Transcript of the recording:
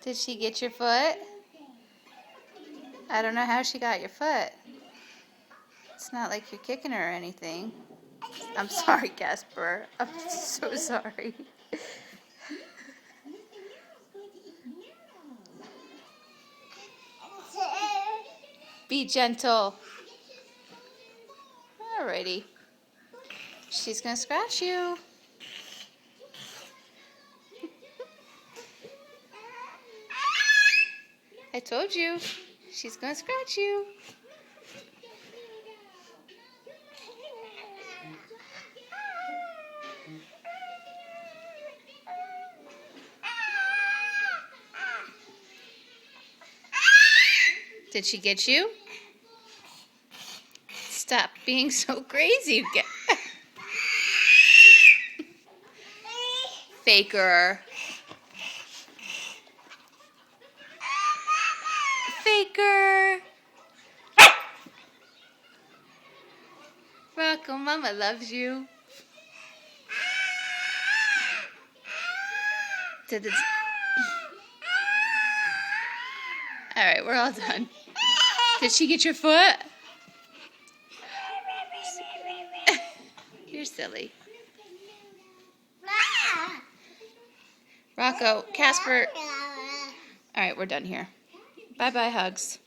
Did she get your foot? I don't know how she got your foot. It's not like you're kicking her or anything. I'm sorry, Casper. I'm so sorry. Be gentle. Alrighty. She's gonna scratch you. I told you. She's gonna scratch you. Did she get you? Stop being so crazy. Faker. Faker. Rocco, Mama loves you. Alright, we're all done. Did she get your foot? You're silly. Rocco, Casper. Alright, we're done here. Bye-bye, hugs.